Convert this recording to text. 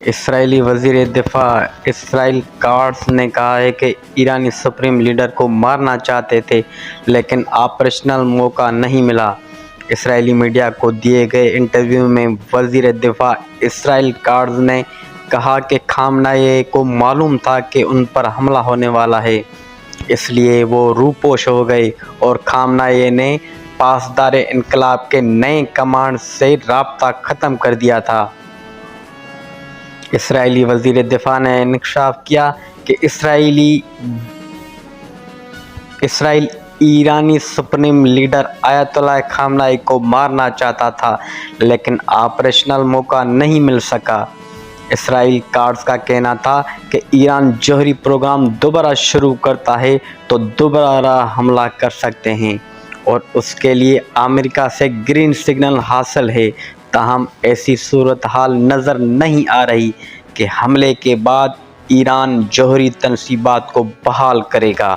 Israeli वज़ीर दिफा Israel Katz ने कहा है कि ईरानी सुप्रीम लीडर को मारना चाहते थे लेकिन ऑपरेशनल मौका नहीं मिला। इसराइली मीडिया को दिए गए इंटरव्यू में वज़ीर दिफा इसराइल काट्ज़ ने कहा कि खामनेई को मालूम था कि उन पर हमला होने वाला है, इसलिए वो रूपोश हो गए और खामनेई ने पासदार इनकलाब के नए कमांड से राब्ता ख़त्म कर दिया था। इसराइली वज़ीर दिफा ने इंकशाफ किया कि इसराइल ईरानी सुप्रीम लीडर आयतुल्लाह खामनेई को मारना चाहता था लेकिन ऑपरेशनल मौका नहीं मिल सका। इसराइल काट्ज़ का कहना था कि ईरान जौहरी प्रोग्राम दोबारा शुरू करता है तो दोबारा हमला कर सकते हैं और उसके लिए अमेरिका से ग्रीन सिग्नल हासिल है। ताहम ऐसी सूरत हाल नज़र नहीं आ रही कि हमले के बाद ईरान जौहरी तनसीबात को बहाल करेगा।